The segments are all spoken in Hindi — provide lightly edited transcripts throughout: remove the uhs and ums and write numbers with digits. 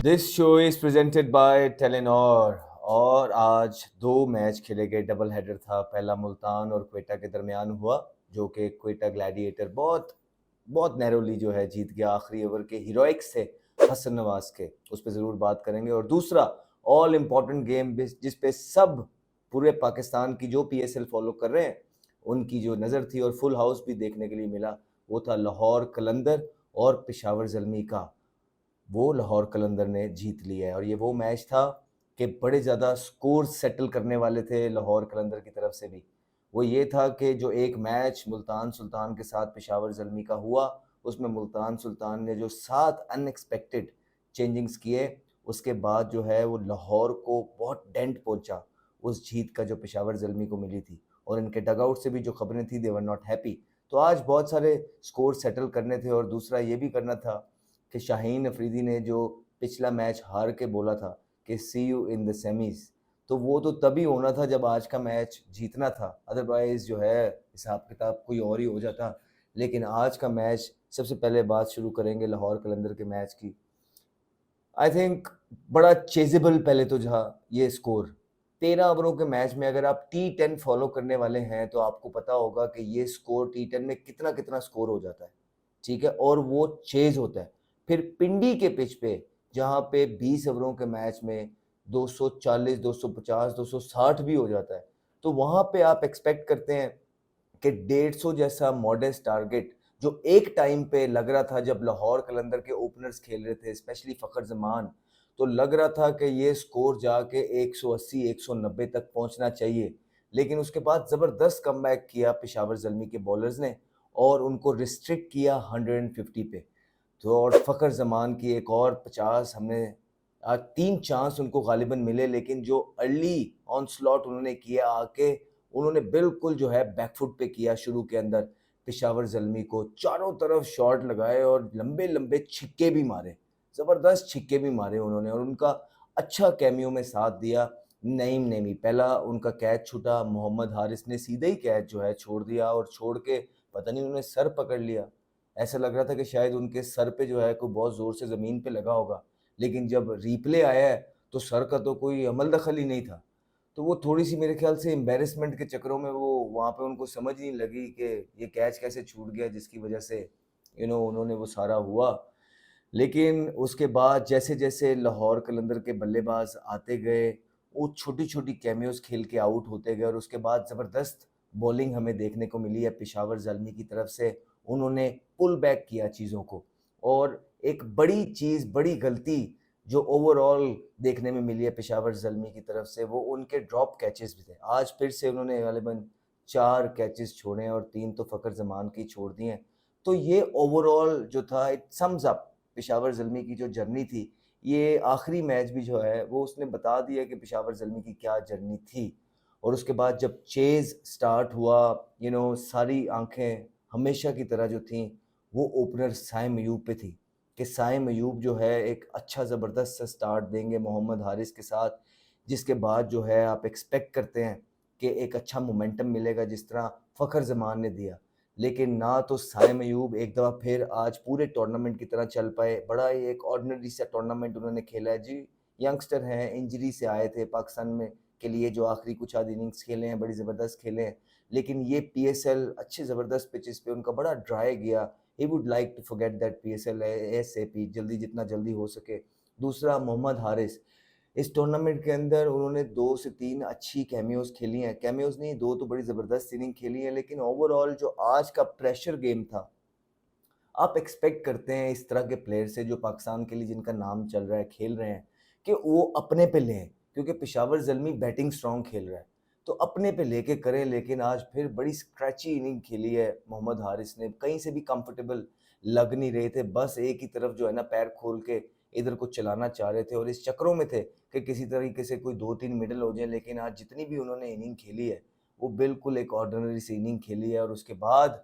This show is presented by Telenor. और आज दो मैच खेले गए, डबल हेडर था। पहला मुल्तान और क्वेटा के दरमियान हुआ, जो कि क्वेटा ग्लैडिएटर बहुत बहुत नैरोली जो है जीत गया आखिरी ओवर के हीरोइक्स से हसन नवाज के। उस पर ज़रूर बात करेंगे। और दूसरा ऑल इम्पॉर्टेंट गेम जिस पे सब पूरे पाकिस्तान की जो पीएसएल फॉलो कर रहे हैं उनकी जो नज़र थी और फुल हाउस भी देखने के लिए मिला, वो था लाहौर कलंदर और पेशावर ज़ल्मी का। वो लाहौर कलंदर ने जीत लिया है और ये वो मैच था कि बड़े ज़्यादा स्कोर सेटल करने वाले थे लाहौर कलंदर की तरफ से भी। वो ये था कि जो एक मैच मुल्तान सुल्तान के साथ पेशावर ज़ल्मी का हुआ, उसमें मुल्तान सुल्तान ने जो 7 अनएक्सपेक्टेड चेंजिंग्स किए, उसके बाद जो है वो लाहौर को बहुत डेंट पहुंचा उस जीत का जो पेशावर ज़ल्मी को मिली थी। और इनके डगआउट से भी जो खबरें थी, दे वर नॉट हैप्पी। तो आज बहुत सारे स्कोर सेटल करने थे और दूसरा ये भी करना था कि शाहीन अफरीदी ने जो पिछला मैच हार के बोला था कि सी यू इन द सेमीज, तो वो तो तभी होना था जब आज का मैच जीतना था। अदरवाइज जो है हिसाब किताब कोई और ही हो जाता। लेकिन आज का मैच, सबसे पहले बात शुरू करेंगे लाहौर कलंदर के मैच की। आई थिंक बड़ा चेजेबल पहले तो जहाँ ये स्कोर 13 ओवरों के मैच में, अगर आप T10 फॉलो करने वाले हैं तो आपको पता होगा कि ये स्कोर T10 में कितना कितना स्कोर हो जाता है। ठीक है, और वो चेज होता है। फिर पिंडी के पिच पे जहाँ पे 20 ओवरों के मैच में 240, 250, 260 भी हो जाता है, तो वहां पे आप एक्सपेक्ट करते हैं कि 150 जैसा मॉडेस्ट टारगेट, जो एक टाइम पे लग रहा था जब लाहौर कलंदर के ओपनर्स खेल रहे थे, स्पेशली फ़खर जमान, तो लग रहा था कि ये स्कोर जाके 180 190 तक पहुंचना चाहिए। लेकिन उसके बाद ज़बरदस्त कमबैक किया पेशावर ज़ल्मी के बॉलर्स ने और उनको रिस्ट्रिक्ट किया 150 पे। तो और फ़खर ज़मान की एक और 50 हमने आज 3 चांस उनको गालिबन मिले, लेकिन जो अर्ली ऑन स्लॉट उन्होंने किया आके, उन्होंने बिल्कुल जो है बैकफुट पे किया शुरू के अंदर। पेशावर ज़ल्मी को चारों तरफ शॉट लगाए और लंबे-लंबे छिक्के भी मारे, ज़बरदस्त छिक्के भी मारे उन्होंने और उनका अच्छा कैमियो में साथ दिया। नईम ने भी पहला उनका कैच छूटा, मोहम्मद हारिस ने सीधे ही कैच जो है छोड़ दिया और छोड़ के पता नहीं उन्होंने सर पकड़ लिया। ऐसा लग रहा था कि शायद उनके सर पे जो है कोई बहुत ज़ोर से ज़मीन पे लगा होगा, लेकिन जब रिप्ले आया है तो सर का तो कोई अमल दखल ही नहीं था। तो वो थोड़ी-सी मेरे ख़्याल से एम्बैरेसमेंट के चक्करों में वो वहाँ पे उनको समझ नहीं लगी कि ये कैच कैसे छूट गया, जिसकी वज़ह से उन्होंने वो सारा हुआ। लेकिन उसके बाद जैसे-जैसे लाहौर कलंदर के बल्लेबाज आते गए, वो छोटी-छोटी कैमियोज़ खेल के आउट होते गए और उसके बाद ज़बरदस्त बॉलिंग हमें देखने को मिली है पेशावर ज़ल्मी की तरफ से। उन्होंने पुल बैक किया चीज़ों को और एक बड़ी चीज़, बड़ी गलती जो ओवरऑल देखने में मिली है पेशावर ज़ल्मी की तरफ से, वो उनके ड्रॉप कैचेस भी थे। आज फिर से उन्होंने गालिबन 4 कैचेस छोड़े हैं और 3 तो फ़खर ज़मान के ही छोड़ दिए हैं। तो ये ओवरऑल जो था, it sums up Peshawar Zalmi की जो जर्नी थी। ये आखिरी मैच भी जो है वो उसने बता दिया कि पेशावर ज़ल्मी की क्या जर्नी थी। और उसके बाद जब चेज़ स्टार्ट हुआ, सारी आंखें हमेशा की तरह जो थीं वो ओपनर साइम अयूब पे थी कि साइम अयूब जो है एक अच्छा ज़बरदस्त सा स्टार्ट देंगे मोहम्मद हारिस के साथ, जिसके बाद जो है आप एक्सपेक्ट करते हैं कि एक अच्छा मोमेंटम मिलेगा जिस तरह फ़खर ज़मान ने दिया। लेकिन ना तो साइम अयूब एक दफ़ा फिर आज पूरे टूर्नामेंट की तरह चल पाए। बड़ा ही एक ऑर्डिनरी सा टूर्नामेंट उन्होंने खेला है जी। यंगस्टर हैं, इंजरी से आए थे पाकिस्तान में के लिए, जो आखिरी कुछ आध इनिंग्स खेले हैं बड़ी ज़बरदस्त खेले हैं। लेकिन ये पीएसएल अच्छे ज़बरदस्त पिचेस पे उनका बड़ा ड्राई गया। He would like to forget that PSL ASAP, जल्दी जितना जल्दी हो सके। दूसरा मोहम्मद हारिस, इस टूर्नामेंट के अंदर उन्होंने 2 से 3 अच्छी कैमियोज़ खेली हैं। कैमियोज़ नहीं, 2 तो बड़ी ज़बरदस्त इनिंग खेली है, लेकिन ओवरऑल जो आज का प्रेशर गेम था, आप एक्सपेक्ट करते हैं इस तरह के प्लेयर से जो पाकिस्तान के लिए जिनका नाम चल रहा है, खेल रहे हैं, कि वो अपने पे लें, क्योंकि पेशावर ज़ल्मी बैटिंग स्ट्रॉन्ग खेल रहा है, तो अपने पे लेके करें। लेकिन आज फिर बड़ी स्क्रैची इनिंग खेली है मोहम्मद हारिस ने, कहीं से भी कंफर्टेबल लग नहीं रहे थे, बस एक ही तरफ जो है ना पैर खोल के इधर को चलाना चाह रहे थे और इस चक्करों में थे कि किसी तरीके से कोई 2-3 मिडल हो जाए। लेकिन आज जितनी भी उन्होंने इनिंग खेली है, वो बिल्कुल एक ऑर्डिनरी सी इनिंग खेली है और उसके बाद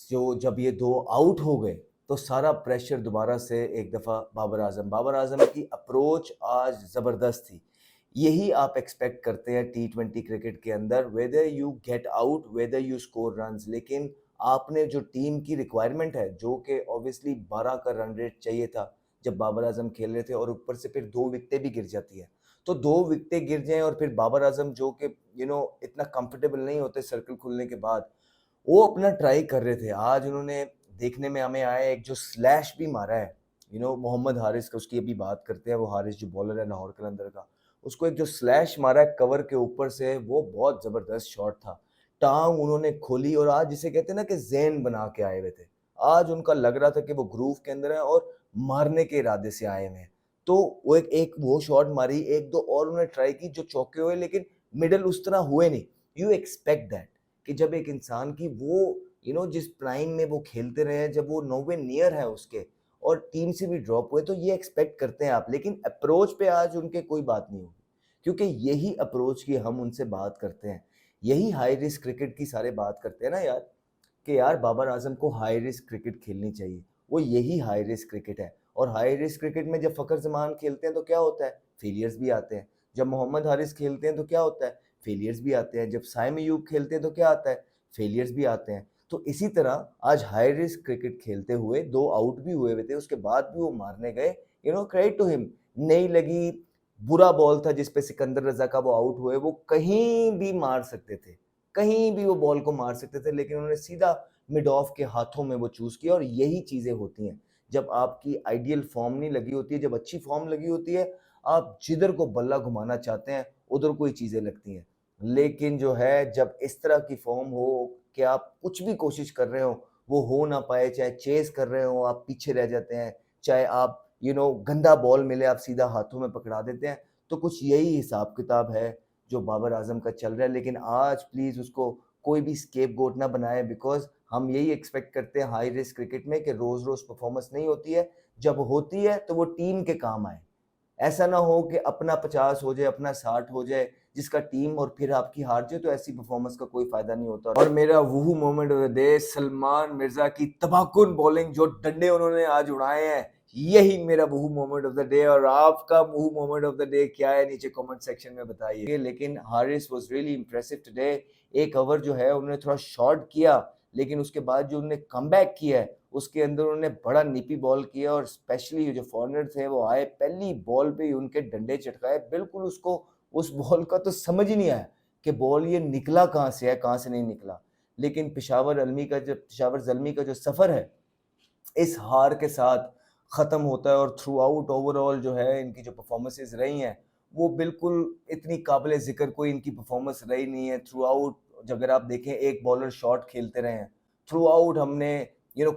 जो जब ये 2 आउट हो गए, तो सारा प्रेशर दोबारा से एक दफ़ा बाबर आज़म की अप्रोच आज ज़बरदस्त थी। यही आप एक्सपेक्ट करते हैं टी20 क्रिकेट के अंदर, whether you get out, whether you score runs. लेकिन आपने जो टीम की रिक्वायरमेंट है, जो कि ऑब्वियसली 12 का रन रेट चाहिए था, जब बाबर आजम खेल रहे थे और ऊपर से फिर 2 विकेटें भी गिर जाती है। तो 2 विकेटें गिर जाएँ और फिर बाबर आजम जो कि इतना कंफर्टेबल नहीं होते सर्कल खुलने के बाद, वो अपना ट्राई कर रहे थे। आज उन्होंने देखने में हमें आया एक जो स्लैश भी मारा है, मोहम्मद हारिस का, उसकी अभी बात करते हैं, वो हारिस जो बॉलर है लाहौर कलंदर का, उसको एक जो स्लैश मारा है कवर के ऊपर से, वो बहुत ज़बरदस्त शॉट था। टाँग उन्होंने खोली और आज जिसे कहते हैं ना कि ज़ेन बना के आए हुए थे। आज उनका लग रहा था कि वो ग्रूव के अंदर है और मारने के इरादे से आए हुए हैं। तो वो एक एक वो शॉट मारी, 1-2 और उन्होंने ट्राई की जो चौके हुए, लेकिन मिडल उस तरह हुए नहीं। यू एक्सपेक्ट दैट कि जब एक इंसान की वो जिस प्राइम में वो खेलते रहे हैं, जब वो नोवे नियर है उसके और टीम से भी ड्रॉप हुए, तो ये एक्सपेक्ट करते हैं आप। लेकिन अप्रोच पे आज उनके कोई बात नहीं होगी, क्योंकि यही अप्रोच की हम उनसे बात करते हैं। यही हाई रिस्क क्रिकेट की सारे बात करते हैं ना यार, कि यार बाबर आजम को हाई रिस्क क्रिकेट खेलनी चाहिए। वो यही हाई रिस्क क्रिकेट है। और हाई रिस्क क्रिकेट में जब फ़खर ज़मान खेलते हैं तो क्या होता है? फेलियर्स भी आते हैं। जब मोहम्मद हारिस खेलते हैं तो क्या होता है? फेलियर्स भी आते हैं। जब साइम अयूब खेलते हैं तो क्या आता है? फेलियर्स भी आते हैं। तो इसी तरह आज हाई रिस्क क्रिकेट खेलते हुए 2 आउट भी हुए हुए थे, उसके बाद भी वो मारने गए। Credit to him. नहीं लगी, बुरा बॉल था जिस पे सिकंदर रज़ा का वो आउट हुए, वो कहीं भी मार सकते थे। कहीं भी वो बॉल को मार सकते थे, लेकिन उन्होंने सीधा मिड ऑफ के हाथों में वो चूज़ किया। और यही चीज़ें होती हैं। जब आपकी आइडियल फॉर्म नहीं लगी होती है, जब अच्छी फॉर्म लगी होती है, आप जिधर को बल्ला घुमाना चाहते हैं, उधर को ही चीज़ें लगती हैं। लेकिन जो है, जब इस तरह की फॉर्म हो कि आप कुछ भी कोशिश कर रहे हो, वो हो ना पाए, चाहे चेज़ कर रहे हो, आप पीछे रह जाते हैं, चाहे आप गंदा बॉल मिले, आप सीधा हाथों में पकड़ा देते हैं। तो कुछ यही हिसाब-किताब है, जो बाबर आज़म का चल रहा है। लेकिन आज प्लीज़ उसको कोई भी स्केपगोट ना बनाए, बिकॉज़ हम यही एक्सपेक्ट करते हैं हाई रिस्क क्रिकेट में कि रोज़-रोज़ परफ़ॉर्मेंस नहीं होती है। जब होती है तो वो टीम के काम आए। ऐसा ना हो कि अपना 50 हो जाए, अपना 60 हो जाए, जिसका टीम और फिर आपकी हार जाए, तो ऐसी परफ़ॉर्मेंस का कोई फ़ायदा नहीं होता। और मेरा वूहू moment of the day, Salman Mirza की तबाहकुन बॉलिंग, जो डंडे उन्होंने आज उड़ाए हैं, यही मेरा वूहू मोमेंट ऑफ द डे। और आपका वूहू मोमेंट ऑफ द डे क्या है? नीचे कमेंट सेक्शन में बताइए। लेकिन Haris was really impressive today. एक ओवर जो है उन्होंने थोड़ा शॉर्ट किया, लेकिन उसके बाद जो उन्होंने कमबैक किया है, उसके अंदर उन्होंने बड़ा निपी बॉल किया और स्पेशली जो फॉरनर थे वो आए, पहली बॉल पे ही उनके डंडे चटकाए। बिल्कुल उसको उस बॉल का तो समझ ही नहीं आया कि बॉल ये निकला कहाँ से है, कहाँ से नहीं निकला। लेकिन पेशावर ज़ल्मी का जो सफ़र है, इस हार के साथ ख़त्म होता है। और थ्रू आउट ओवरऑल जो है इनकी जो परफ़ॉर्मेंसेज़ रही हैं, वो बिल्कुल इतनी काबिल ज़िक्र कोई इनकी परफ़ॉर्मेंस रही नहीं है। थ्रू आउट अगर आप देखें, एक बॉलर शॉट खेलते रहे हैं। थ्रू आउट हमने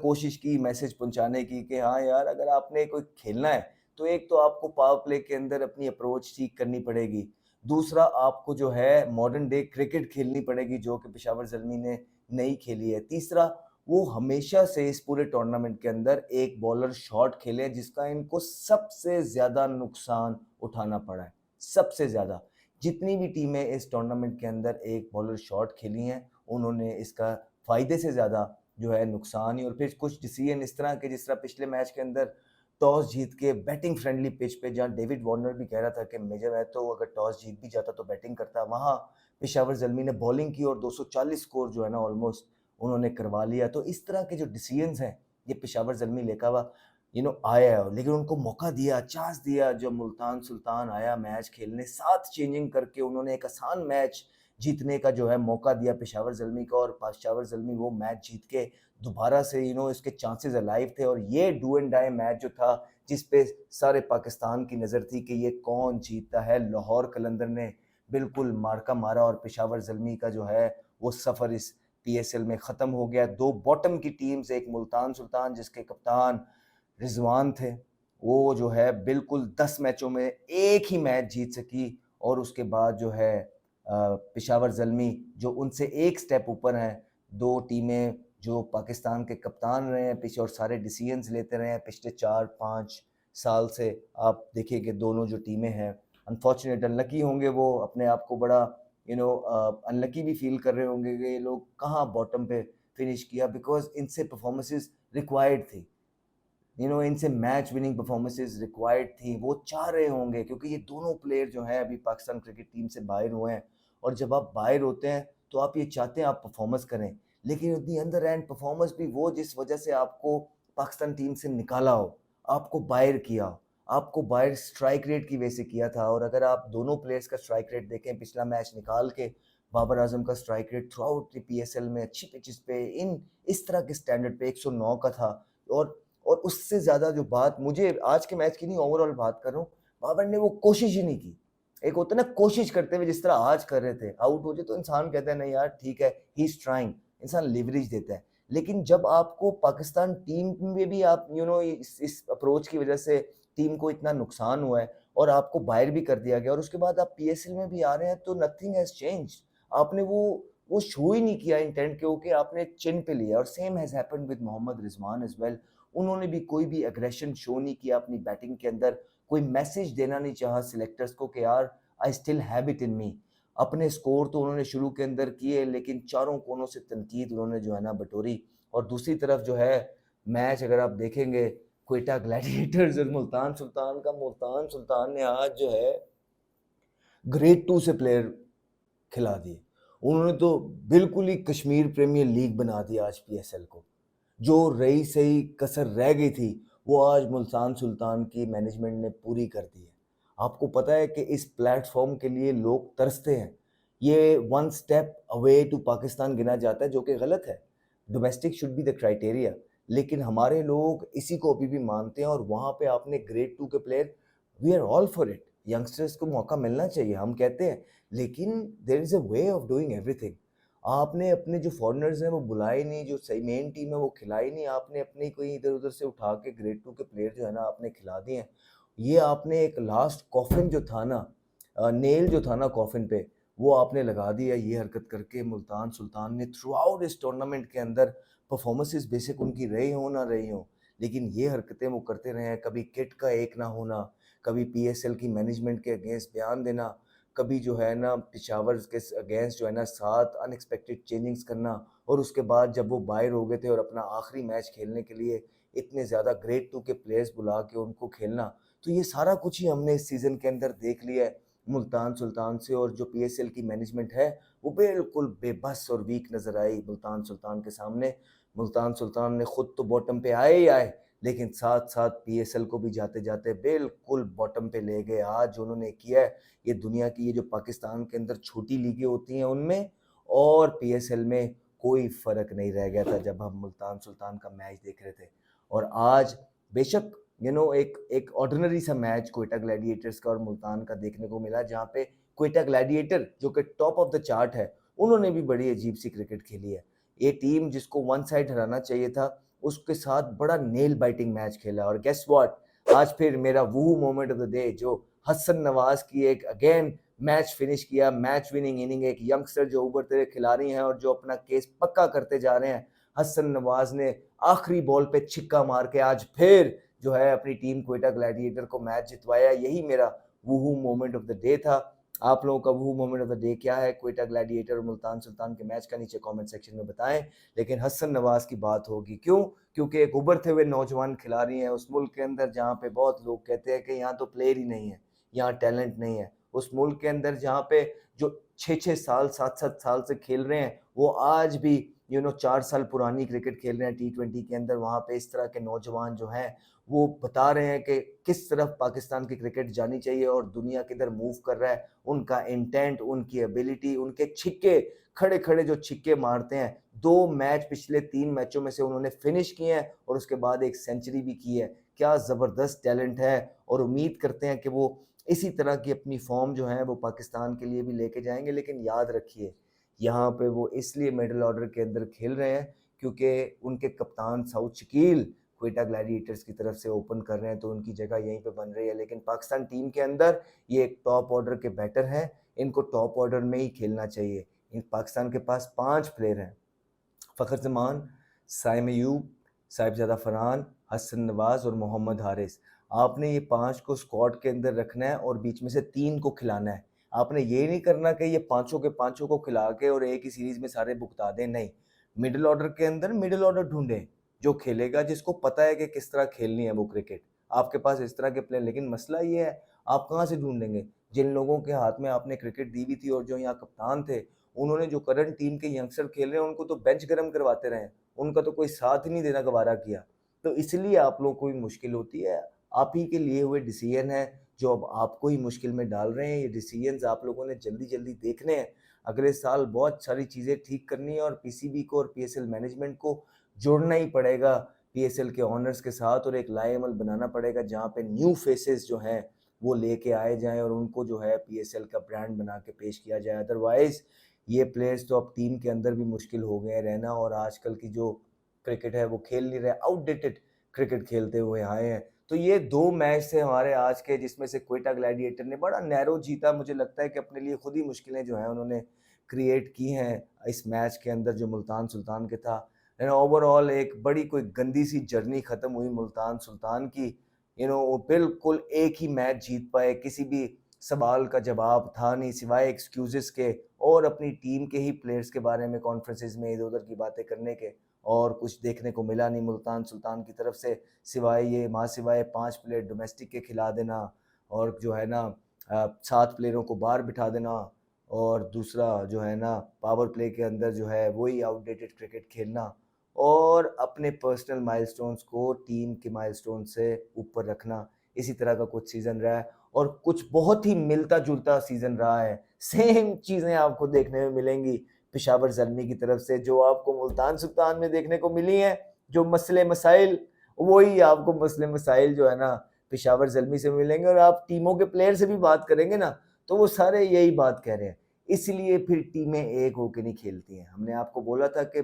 कोशिश की मैसेज पहुँचाने की कि हाँ यार, अगर आपने कोई खेलना है, तो एक तो आपको पावर प्ले के अंदर अपनी अप्रोच ठीक करनी पड़ेगी। दूसरा, आपको जो है मॉडर्न डे क्रिकेट खेलनी पड़ेगी, जो कि पेशावर ज़ल्मी ने नहीं खेली है। तीसरा, वो हमेशा से इस पूरे टूर्नामेंट के अंदर एक बॉलर शॉट खेले जिसका इनको सबसे ज़्यादा नुकसान उठाना पड़ा है, सबसे ज़्यादा। जितनी भी टीमें इस टूर्नामेंट के अंदर एक बॉलर शॉट खेली हैं, उन्होंने इसका फ़ायदे से ज़्यादा जो है नुकसान ही। और फिर कुछ डिसीजन इस तरह के, जिस तरह पिछले मैच के अंदर टॉस जीत के बैटिंग फ्रेंडली पिच पे, जहाँ डेविड वार्नर भी कह रहा था कि मेजर है तो अगर टॉस जीत भी जाता तो बैटिंग करता, वहाँ पेशावर ज़ल्मी ने बॉलिंग की और 240 स्कोर जो है ना ऑलमोस्ट उन्होंने करवा लिया। तो इस तरह के जो डिसीजंस हैं, ये पेशावर ज़ल्मी लेकर हुआ आया है, लेकिन उनको मौका दिया, चांस दिया। जब मुल्तान सुल्तान आया मैच खेलने, 7 चेंजिंग करके उन्होंने एक आसान मैच जीतने का जो है मौका दिया पेशावर ज़ल्मी को, और पेशावर ज़ल्मी वो मैच जीत के दोबारा से इसके चांसेस अलाइव थे। और ये डू एंड डाई मैच जो था, जिस पे सारे पाकिस्तान की नज़र थी कि ये कौन जीतता है, लाहौर कलंदर ने बिल्कुल मार्का मारा और पेशावर ज़ल्मी का जो है वो सफ़र इस पीएसएल में ख़त्म हो गया। 2 बॉटम की टीम्स, एक मुल्तान सुल्तान जिसके कप्तान रिजवान थे, वो जो है बिल्कुल 10 मैचों में एक ही मैच जीत सकी। और उसके बाद जो है पेशावर ज़ल्मी जो उनसे एक स्टेप ऊपर हैं। 2 टीमें जो पाकिस्तान के कप्तान रहे हैं पीछे और सारे डिसीजंस लेते रहे हैं पिछले 4-5 साल से, आप देखिए कि दोनों जो टीमें हैं, अनफॉर्चुनेट अनलकी होंगे, वो अपने आप को बड़ा अनलकी भी फील कर रहे होंगे कि ये लोग कहाँ बॉटम पे फिनिश किया, बिकॉज इनसे परफॉर्मेंसेस रिक्वायर्ड थी, इनसे मैच विनिंग परफॉर्मेंसेस रिक्वायर्ड थी। वो चाह रहे होंगे, क्योंकि ये दोनों प्लेयर जो हैं अभी पाकिस्तान क्रिकेट टीम से बाहर हुए हैं। और जब आप बाहर होते हैं तो आप ये चाहते हैं आप परफॉर्मेंस करें, लेकिन उतनी अंदर एंड परफॉर्मेंस भी वो जिस वजह से आपको पाकिस्तान टीम से निकाला हो, आपको बायर किया, आपको बायर स्ट्राइक रेट की वजह से किया था। और अगर आप दोनों प्लेयर्स का स्ट्राइक रेट देखें, पिछला मैच निकाल के बाबर आजम का strike rate through out PSL में अच्छी पिचेस पे इन इस तरह के स्टैंडर्ड पे 109 का था। और उससे ज़्यादा जो बात मुझे आज के मैच की नहीं, ओवरऑल बात कर रहा हूँ, बाबर ने वो कोशिश ही नहीं की। एक होता है ना कोशिश करते हुए, जिस तरह आज कर रहे थे, आउट हो जाए तो इंसान कहता है नहीं यार ठीक है, ही इज ट्राइंग, इंसान लिवरेज देता है। लेकिन जब आपको पाकिस्तान टीम में भी आप इस अप्रोच की वजह से टीम को इतना नुकसान हुआ है और आपको बाहर भी कर दिया गया और उसके बाद आप पीएसएल में भी आ रहे हैं, तो नथिंग हैज चेंज। आपने वो शो ही नहीं किया इंटेंट के ओके, आपने चिन पे लिया। और same has happened with Mohammad Rizwan as well. उन्होंने भी कोई भी एग्रेशन शो नहीं किया अपनी बैटिंग के अंदर, कोई मैसेज देना नहीं चाहा सिलेक्टर्स को कि यार I still have it in me. अपने स्कोर तो उन्होंने शुरू के अंदर किए, लेकिन चारों कोनों से तनकीद उन्होंने जो है ना बटोरी। और दूसरी तरफ जो है मैच अगर आप देखेंगे क्वेटा ग्लैडिएटर्स और मुल्तान सुल्तान का, मुल्तान सुल्तान ने आज जो है ग्रेड 2 से प्लेयर खिला दिए। उन्होंने तो बिल्कुल ही कश्मीर प्रीमियर लीग बना दिया आज पीएसएल को। जो रही सही कसर रह गई थी वो आज मुल्तान सुल्तान की मैनेजमेंट ने पूरी कर दी है। आपको पता है कि इस प्लेटफॉर्म के लिए लोग तरसते हैं। ये one step away to Pakistan गिना जाता है, जो कि गलत है। Domestic should be the criteria, लेकिन हमारे लोग इसी को अभी भी मानते हैं। और वहाँ पे आपने ग्रेड 2 के player, we are all for it, youngsters को मौका मिलना चाहिए, हम कहते हैं, लेकिन there is a way of doing everything. आपने अपने जो फॉरेनर्स हैं वो बुलाए नहीं, जो सही मेन टीम है वो खिलाई नहीं, आपने अपनी कोई इधर उधर से उठा के ग्रेड 2 के प्लेयर जो है ना आपने खिला दिए हैं। ये आपने एक लास्ट कॉफिन जो था ना, नेल जो था ना कॉफिन पे, वो आपने लगा दिया ये हरकत करके। मुल्तान सुल्तान ने थ्रू आउट इस टूर्नामेंट के अंदर परफॉर्मेंसेस बेशक उनकी रही हो ना रही हो, लेकिन ये हरकतें वो करते रहे हैं। कभी किट का एक ना होना, कभी पीएसएल की मैनेजमेंट के अगेंस्ट बयान देना, कभी जो है ना पिशावर के अगेंस्ट जो है ना 7 अनएक्सपेक्टेड चेंजिंग्स करना। और उसके बाद जब वो बाहर हो गए थे और अपना आखिरी मैच खेलने के लिए इतने ज़्यादा ग्रेड 2 के प्लेयर्स बुला के उनको खेलना, तो ये सारा कुछ ही हमने इस सीज़न के अंदर देख लिया है मुल्तान सुल्तान से। और जो पीएसएल की मैनेजमेंट है वो बिल्कुल बेबस और वीक नज़र आई मुल्तान सुल्तान के सामने। मुल्तान सुल्तान ने खुद तो बॉटम पे आए ही आए, लेकिन साथ साथ पीएसएल को भी जाते जाते बिल्कुल बॉटम पे ले गए। आज जो उन्होंने किया है, ये दुनिया की, ये जो पाकिस्तान के अंदर छोटी लीगें होती हैं उनमें और पीएसएल में कोई फ़र्क नहीं रह गया था जब हम मुल्तान सुल्तान का मैच देख रहे थे। और आज बेशक एक ऑर्डिनरी सा मैच क्वेटा ग्लैडिएटर्स का और मुल्तान का देखने को मिला, जहाँ पे क्वेटा ग्लैडिएटर जो कि टॉप ऑफ द चार्ट है, उन्होंने भी बड़ी अजीब सी क्रिकेट खेली है। ये टीम जिसको वन साइड हराना चाहिए था, उसके साथ बड़ा नेल बाइटिंग मैच खेला। और गेस व्हाट, आज फिर मेरा वो मोमेंट ऑफ द डे, जो हसन नवाज की एक अगेन मैच फिनिश किया, मैच विनिंग इनिंग, एक यंगस्टर जो उभरते हुए खिलाड़ी हैं और जो अपना केस पक्का करते जा रहे हैं। हसन नवाज ने आखिरी बॉल पे छिक्का मार के आज फिर जो है अपनी टीम क्वेटा ग्लैडिएटर को मैच जितवाया। यही मेरा वूहू मोमेंट ऑफ द डे था। आप लोगों का वूहू मोमेंट ऑफ द डे क्या है क्वेटा ग्लैडिएटर और मुल्तान सुल्तान के मैच का, नीचे कमेंट सेक्शन में बताएं। लेकिन हसन नवाज की बात होगी, क्यों? क्योंकि एक उभरते हुए नौजवान खिलाड़ी है उस मुल्क के अंदर जहाँ पे बहुत लोग कहते हैं कि यहाँ तो प्लेयर ही नहीं है, यहाँ टैलेंट नहीं है। उस मुल्क के अंदर जहाँ पे जो 6-6 साल 7-7 साल से खेल रहे हैं, वो आज भी 4 साल पुरानी क्रिकेट खेल रहे हैं टी20 के अंदर। वहाँ पे इस तरह के नौजवान जो हैं वो बता रहे हैं कि किस तरफ पाकिस्तान की क्रिकेट जानी चाहिए और दुनिया किधर मूव कर रहा है। उनका इंटेंट, उनकी एबिलिटी, उनके छिक्के, खड़े खड़े जो छिक्के मारते हैं, 2 मैच पिछले 3 मैचों में से उन्होंने फिनिश किए हैं और उसके बाद एक सेंचुरी भी की है। क्या ज़बरदस्त टैलेंट है। और उम्मीद करते हैं कि वो इसी तरह की अपनी फॉर्म जो है वो पाकिस्तान के लिए भी लेके जाएंगे। लेकिन याद रखिए, यहाँ पे वो इसलिए मिडिल ऑर्डर के अंदर खेल रहे हैं क्योंकि उनके कप्तान साउथ शकील क्वेटा ग्लैडिएटर्स की तरफ से ओपन कर रहे हैं, तो उनकी जगह यहीं पे बन रही है। लेकिन पाकिस्तान टीम के अंदर ये एक टॉप ऑर्डर के बैटर हैं, इनको टॉप ऑर्डर में ही खेलना चाहिए। इन पाकिस्तान के पास 5 प्लेयर हैं, फ़खर जमान, साइम अयूब, साहिबजादा फरहान, हसन नवाज और मोहम्मद हारिस। आपने ये 5 को स्क्वाड के अंदर रखना है और बीच में से 3 को खिलाना है। आपने ये नहीं करना कि ये पाँचों के पाँचों को खिला के और एक ही सीरीज़ में सारे भुगता दें, नहीं। मिडिल ऑर्डर के अंदर मिडिल ऑर्डर ढूंढें जो खेलेगा, जिसको पता है कि किस तरह खेलनी है वो क्रिकेट। आपके पास इस तरह के प्लेयर, लेकिन मसला ये है आप कहाँ से ढूंढेंगे? जिन लोगों के हाथ में आपने क्रिकेट दी हुई थी और जो यहाँ कप्तान थे, उन्होंने जो करंट टीम के यंगस्टर खेल रहे हैं उनको तो बेंच गर्म करवाते रहे, उनका तो कोई साथ ही नहीं देना गवारा किया। तो इसलिए आप लोगों को भी मुश्किल होती है। आप ही के लिए हुए डिसीजन है जो अब आपको ही मुश्किल में डाल रहे हैं। ये डिसीजंस आप लोगों ने जल्दी-जल्दी देखने हैं। अगले साल बहुत सारी चीज़ें ठीक करनी है और पीसीबी को और पीएसएल मैनेजमेंट को जोड़ना ही पड़ेगा पीएसएल के ओनर्स के साथ और एक लाएमल बनाना पड़ेगा जहाँ पे न्यू फेसेस जो हैं वो लेके आए जाएँ और उनको जो है पीएसएल का ब्रांड बना के पेश किया जाए। अदरवाइज़ ये प्लेयर्स तो अब टीम के अंदर भी मुश्किल हो गए हैं रहना और आजकल की जो क्रिकेट है वो खेल नहीं रहे, आउटडेटेड क्रिकेट खेलते हुए आए हैं। तो ये 2 मैच थे हमारे आज के जिसमें से क्वेटा ग्लैडिएटर ने बड़ा नैरो जीता। मुझे लगता है कि अपने लिए खुद ही मुश्किलें जो हैं उन्होंने क्रिएट की हैं इस मैच के अंदर जो मुल्तान सुल्तान के था। एंड ओवरऑल एक बड़ी कोई गंदी सी जर्नी ख़त्म हुई मुल्तान सुल्तान की। वो बिल्कुल एक ही मैच जीत पाए, किसी भी सवाल का जवाब था नहीं सिवाय एक्सक्यूज़ेज़ के और अपनी टीम के ही प्लेयर्स के बारे में कॉन्फ्रेंसेस में इधर-उधर की बातें करने के और कुछ देखने को मिला नहीं मुल्तान सुल्तान की तरफ से सिवाय 5 प्लेयर डोमेस्टिक के खिला देना और जो है ना 7 प्लेयरों को बाहर बिठा देना और दूसरा जो है ना पावर प्ले के अंदर जो है वही आउटडेटेड क्रिकेट खेलना और अपने पर्सनल माइलस्टोन्स को टीम के माइलस्टोन से ऊपर रखना। इसी तरह का कुछ सीज़न रहा है और कुछ बहुत ही मिलता-जुलता सीज़न रहा है। सेम चीज़ें आपको देखने में मिलेंगी पेशावर ज़ल्मी की तरफ से जो आपको मुल्तान सुल्तान में देखने को मिली हैं, जो मसले-मसाइल वही आपको मसले-मसाइल जो है ना पेशावर ज़ल्मी से मिलेंगे और आप टीमों के प्लेयर से भी बात करेंगे ना, तो वो सारे यही बात कह रहे हैं। इसलिए फिर टीमें एक होके नहीं खेलती हैं। हमने आपको बोला था कि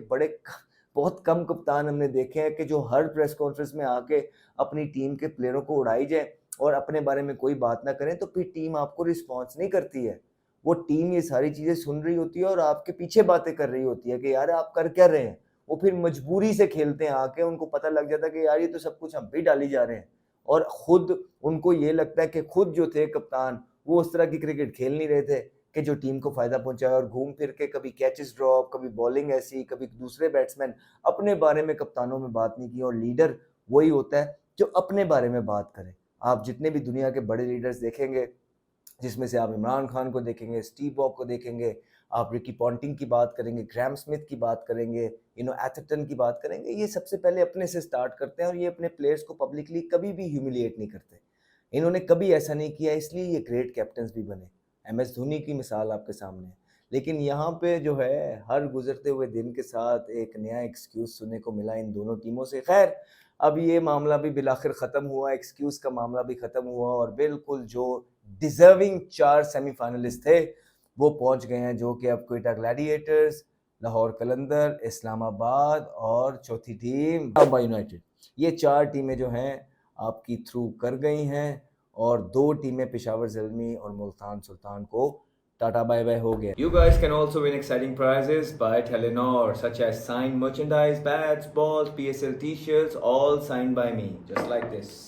बहुत कम कप्तान हमने देखे हैं कि जो हर प्रेस कॉन्फ्रेंस में आके अपनी टीम के प्लेयरों को उड़ाई जाए और अपने बारे में कोई बात ना करें, तो फिर टीम आपको रिस्पॉन्स नहीं करती है। वो टीम ये सारी चीज़ें सुन रही होती है और आपके पीछे बातें कर रही होती है कि यार आप कर क्या रहे हैं? वो फिर मजबूरी से खेलते हैं आके, उनको पता लग जाता है कि यार ये तो सब कुछ हम पे ही डाली जा रहे हैं और खुद उनको ये लगता है कि खुद जो थे कप्तान, वो उस तरह की क्रिकेट खेल नहीं रहे थे कि जो टीम को फ़ायदा पहुँचाए और घूम फिर के कभी कैचेस ड्रॉप, कभी बॉलिंग ऐसी, कभी दूसरे बैट्समैन अपने बारे में कप्तानों में बात नहीं की और लीडर वही होता है जो अपने बारे में बात करे। आप जितने भी दुनिया के बड़े लीडर्स देखेंगे जिसमें से आप इमरान खान को देखेंगे, स्टीव वॉ को देखेंगे, आप रिकी पॉन्टिंग की बात करेंगे, ग्रैम स्मिथ की बात करेंगे, एथरटन की बात करेंगे, ये सबसे पहले अपने से स्टार्ट करते हैं और ये अपने प्लेयर्स को पब्लिकली कभी भी ह्यूमिलिएट नहीं करते। इन्होंने कभी ऐसा नहीं किया इसलिए ये ग्रेट कैप्टन्स भी बने। एमएस धोनी की मिसाल आपके सामने है। लेकिन यहाँ पे जो है हर गुज़रते हुए दिन के साथ एक नया एक्सक्यूज़ सुनने को मिला इन दोनों टीमों से। ख़ैर अब ये मामला भी बिलाखिर ख़त्म हुआ, एक्सक्यूज़ का मामला भी ख़त्म हुआ और बिल्कुल जो डिज़र्विंग 4 सेमीफ़ाइनलिस्ट थे, वो पहुँच गए हैं जो कि अब क्वेटा ग्लैडिएटर्स, लाहौर कलंदर, इस्लामाबाद और चौथी टीम मुंबई यूनाइटेड। ये 4 टीमें जो हैं आपकी थ्रू कर गई हैं और 2 टीमें पेशावर ज़ल्मी और मुल्तान सुल्तान को टाटा बाय बाय हो गया। You guys can also win exciting prizes by Telenor such as signed merchandise, bats, balls, PSL t-shirts, all signed by me, just like this.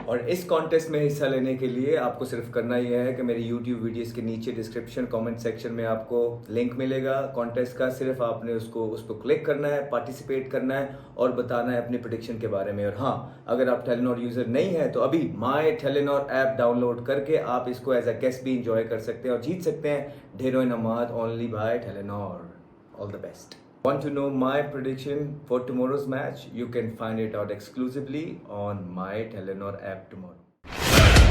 और इस कॉन्टेस्ट में हिस्सा लेने के लिए आपको सिर्फ करना यह है कि मेरी YouTube वीडियोस के नीचे डिस्क्रिप्शन कमेंट सेक्शन में आपको लिंक मिलेगा कॉन्टेस्ट का। सिर्फ आपने उस पर क्लिक करना है, पार्टिसिपेट करना है और बताना है अपने प्रेडिक्शन के बारे में। और हाँ, अगर आप टेलीनॉर यूज़र नहीं है तो अभी माय टेलीनॉर ऐप डाउनलोड करके आप इसको एज अ गेस्ट भी इंजॉय कर सकते हैं और जीत सकते हैं ढेरों इनामात only by Telenor. All the best. Want to know my prediction for tomorrow's match? You can find it out exclusively on my Telenor app tomorrow.